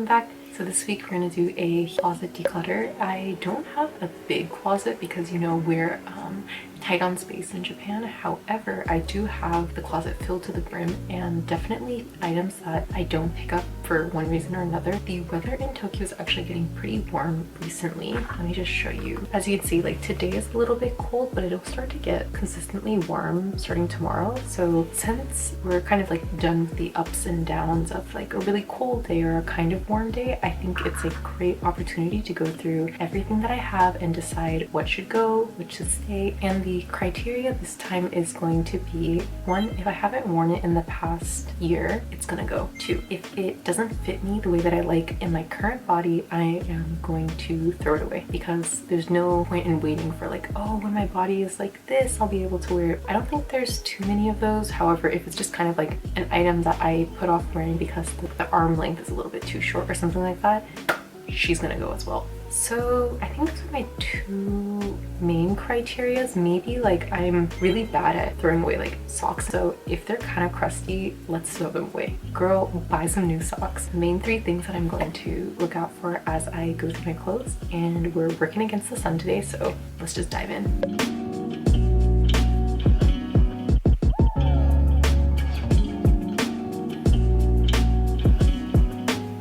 welcome back. So this week we're gonna do a closet declutter. I don't have a big closet because, you know, we're tight on space in Japan. However, I do have the closet filled to the brim and definitely items that I don't pick up for one reason or another. The weather in Tokyo is actually getting pretty warm recently. Let me just show you. As you can see, like today is a little bit cold, but it'll start to get consistently warm starting tomorrow. So since we're kind of like done with the ups and downs of like a really cold day or a kind of warm day, I think it's a great opportunity to go through everything that I have and decide what should go, which should stay. And the criteria this time is going to be: 1, if I haven't worn it in the past year, it's gonna go. 2, if it doesn't fit me the way that I like in my current body, I am going to throw it away, because there's no point in waiting for like, oh, when my body is like this, I'll be able to wear it. I don't think there's too many of those. However, if it's just kind of like an item that I put off wearing because the arm length is a little bit too short or something like that, she's gonna go as well. So I think those are my 2 main criterias. Maybe like I'm really bad at throwing away like socks, so if they're kind of crusty, let's throw them away. Girl, buy some new socks. The main 3 things that I'm going to look out for as I go through my clothes, and we're working against the sun today, so let's just dive in.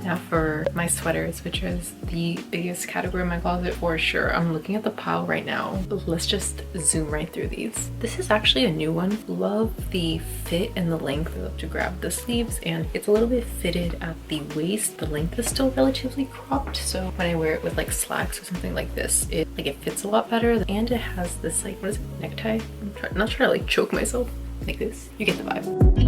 Now for my sweaters, which is the biggest category in my closet for sure. I'm looking at the pile right now. Let's just zoom right through these. This is actually a new one. Love the fit and the length. I love to grab the sleeves, and it's a little bit fitted at the waist. The length is still relatively cropped, so when I wear it with like slacks or something like this, it fits a lot better. And it has this like, what is it, necktie? I'm not trying to like choke myself like this. You get the vibe.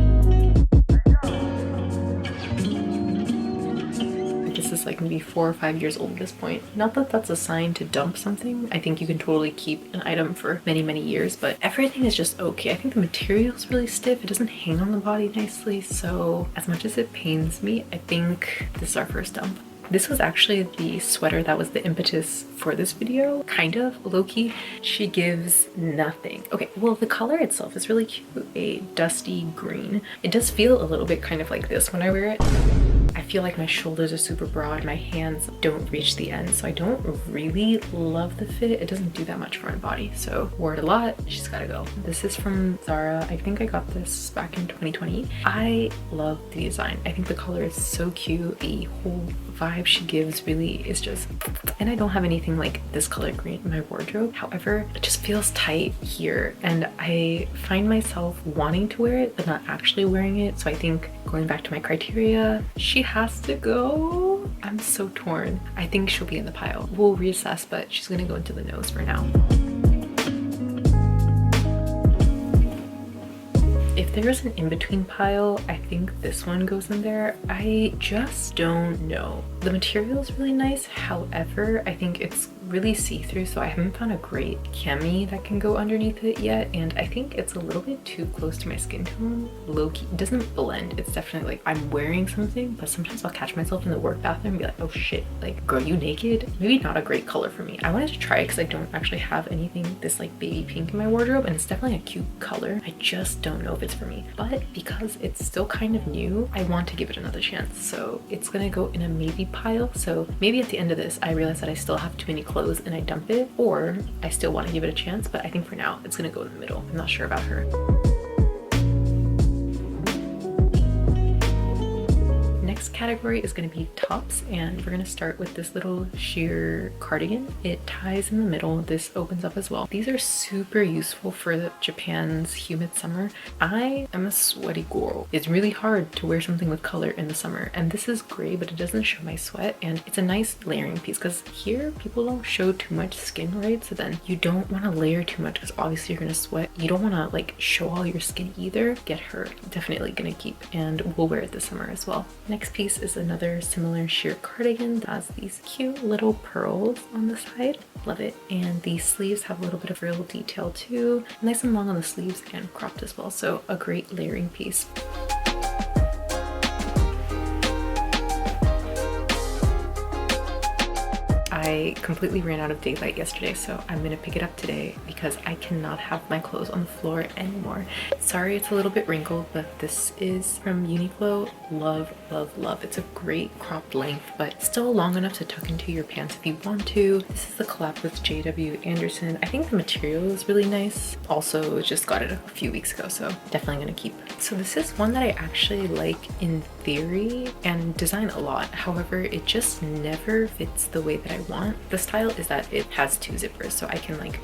This is like maybe 4 or 5 years old at this point. Not that that's a sign to dump something. I think you can totally keep an item for many years, but everything is just okay. I think the material is really stiff. It doesn't hang on the body nicely. So as much as it pains me, I think this is our first dump. This was actually the sweater that was the impetus for this video, kind of low-key. She gives nothing. Okay, well, the color itself is really cute, a dusty green. It does feel a little bit kind of like this when I wear it. I feel like my shoulders are super broad, my hands don't reach the end, so I don't really love the fit. It doesn't do that much for my body, so wore it a lot. She's gotta go. This is from Zara. I think I got this back in 2020. I love the design. I think the color is so cute. The whole vibe she gives really is just, and I don't have anything like this color green in my wardrobe. However, it just feels tight here, and I find myself wanting to wear it but not actually wearing it. So I think, going back to my criteria, she has to go. I'm so torn. I think she'll be in the pile. We'll reassess, but she's gonna go into the nose for now. If there's an in-between pile, I think this one goes in there. I just don't know. The material is really nice. However, I think it's really see-through, so I haven't found a great cami that can go underneath it yet, and I think it's a little bit too close to my skin tone. Low-key, it doesn't blend. It's definitely like I'm wearing something, but sometimes I'll catch myself in the work bathroom and be like, oh shit, like, girl, you naked? Maybe not a great color for me. I wanted to try it because I don't actually have anything this like baby pink in my wardrobe, and it's definitely a cute color. I just don't know if it's for me, but because it's still kind of new, I want to give it another chance. So it's gonna go in a maybe pile. So maybe at the end of this, I realize that I still have too many clothes and I dump it, or I still want to give it a chance, but I think for now it's gonna go in the middle. I'm not sure about her. Next category is going to be tops, and we're going to start with this little sheer cardigan. It ties in the middle. This opens up as well. These are super useful for Japan's humid summer. I am a sweaty girl. It's really hard to wear something with color in the summer, and this is gray, but it doesn't show my sweat, and it's a nice layering piece because here people don't show too much skin, right? So then you don't want to layer too much because obviously you're going to sweat. You don't want to like show all your skin either. Get her. Definitely going to keep, and we'll wear it this summer as well. Next piece is another similar sheer cardigan that has these cute little pearls on the side. Love it. And the sleeves have a little bit of frill detail too. Nice and long on the sleeves and cropped as well. So a great layering piece. I completely ran out of daylight yesterday, so I'm gonna pick it up today because I cannot have my clothes on the floor anymore. Sorry it's a little bit wrinkled, but this is from Uniqlo. Love, love, love. It's a great cropped length, but still long enough to tuck into your pants if you want to. This is the collab with JW Anderson. I think the material is really nice. Also just got it a few weeks ago, so definitely gonna keep. So this is one that I actually like in theory and design a lot. However, it just never fits the way that I want. The style is that it has two zippers, so I can like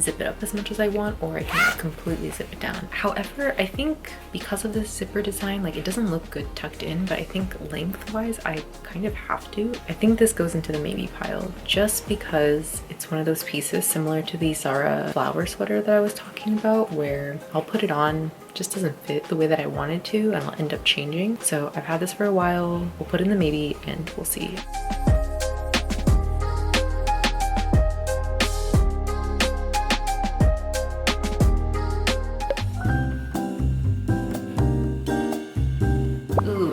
zip it up as much as I want, or I can like completely zip it down. However, I think because of this zipper design, like it doesn't look good tucked in, but I think lengthwise I kind of have to. I think this goes into the maybe pile just because it's one of those pieces similar to the Zara flower sweater that I was talking about, where I'll put it on, just doesn't fit the way that I wanted to, and I'll end up changing. So I've had this for a while. We'll put it in the maybe and we'll see.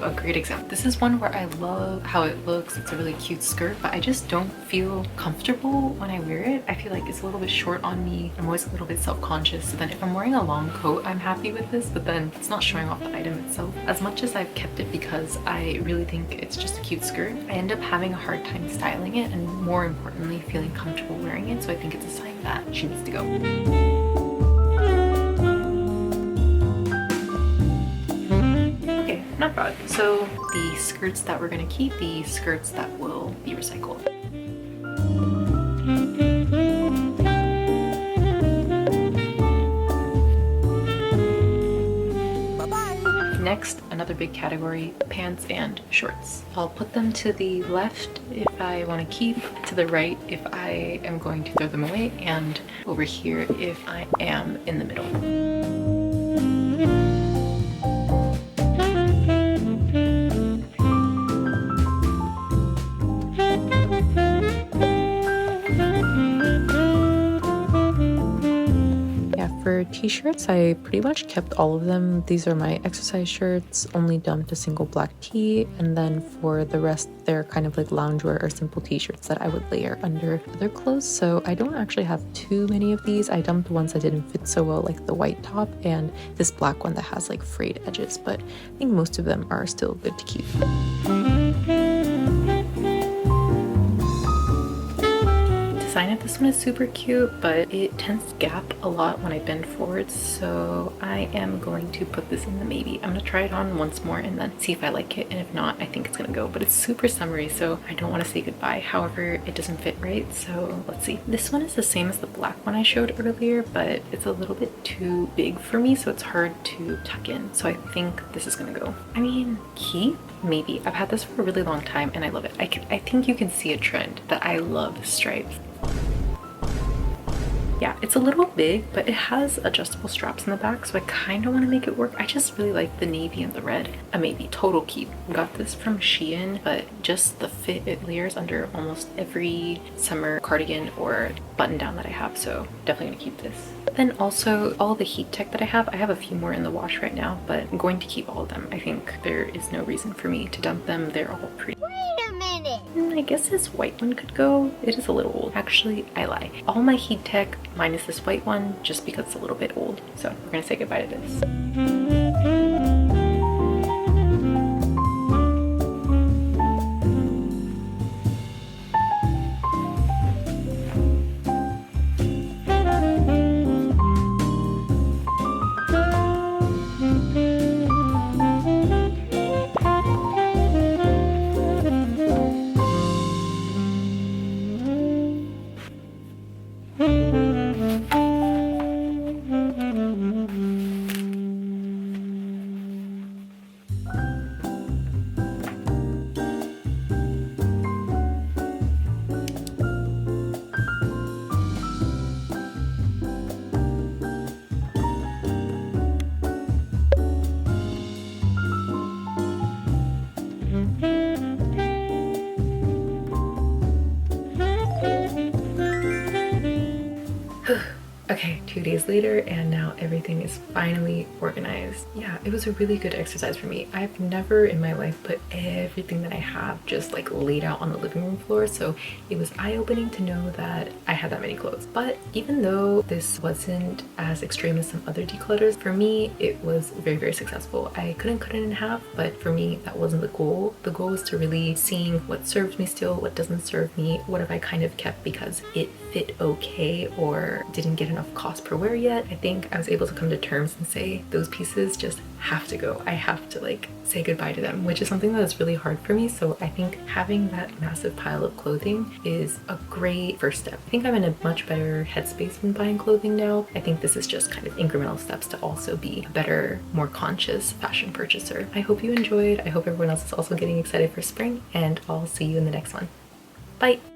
A great example. This is one where I love how it looks. It's a really cute skirt, but I just don't feel comfortable when I wear it. I feel like it's a little bit short on me. I'm always a little bit self-conscious. So then if I'm wearing a long coat, I'm happy with this, but then it's not showing off the item itself. As much as I've kept it because I really think it's just a cute skirt, I end up having a hard time styling it and more importantly, feeling comfortable wearing it. So I think it's a sign that she needs to go. Not bad. So the skirts that we're gonna keep, the skirts that will be recycled. Bye-bye. Next, another big category, pants and shorts. I'll put them to the left if I want to keep, to the right if I am going to throw them away, and over here if I am in the middle. For t-shirts, I pretty much kept all of them. These are my exercise shirts, only dumped a single black tee, and then for the rest, they're kind of like loungewear or simple t-shirts that I would layer under other clothes. So I don't actually have too many of these. I dumped ones that didn't fit so well, like the white top and this black one that has like frayed edges, but I think most of them are still good to keep. Design of this one is super cute, but it tends to gap a lot when I bend forward, so I am going to put this in the maybe. I'm gonna try it on once more and then see if I like it, and if not, I think it's gonna go. But it's super summery, so I don't want to say goodbye. However, it doesn't fit right, so let's see. This one is the same as the black one I showed earlier, but it's a little bit too big for me, so it's hard to tuck in. So I think this is gonna go. I mean, keep? Maybe. I've had this for a really long time and I love it. I think you can see a trend that I love stripes. Yeah, it's a little big, but it has adjustable straps in the back, so I kind of want to make it work. I just really like the navy and the red. A maybe, total keep. Got this from Shein, but just the fit, it layers under almost every summer cardigan or button down that I have, so definitely gonna keep this. Then also all the heat tech that I have a few more in the wash right now, but I'm going to keep all of them. I think there is no reason for me to dump them. They're all pretty. Wait a minute! I guess this white one could go. It is a little old. Actually, I lie. All my heat tech minus this white one, just because it's a little bit old. So we're gonna say goodbye to this. few days later, and now everything is finally organized. Yeah, it was a really good exercise for me. I've never in my life put everything that I have just like laid out on the living room floor, so it was eye-opening to know that I had that many clothes. But even though this wasn't as extreme as some other declutters, for me it was very, very successful. I couldn't cut it in half, but for me that wasn't the goal. The goal was to really seeing what serves me still, what doesn't serve me, what have I kind of kept because it fit okay or didn't get enough cost per wear yet. I think I was able to come to terms and say those pieces just have to go. I have to like say goodbye to them, which is something that is really hard for me. So I think having that massive pile of clothing is a great first step. I think I'm in a much better headspace when buying clothing now. I think this is just kind of incremental steps to also be a better, more conscious fashion purchaser. I hope you enjoyed. I hope everyone else is also getting excited for spring, and I'll see you in the next one. Bye!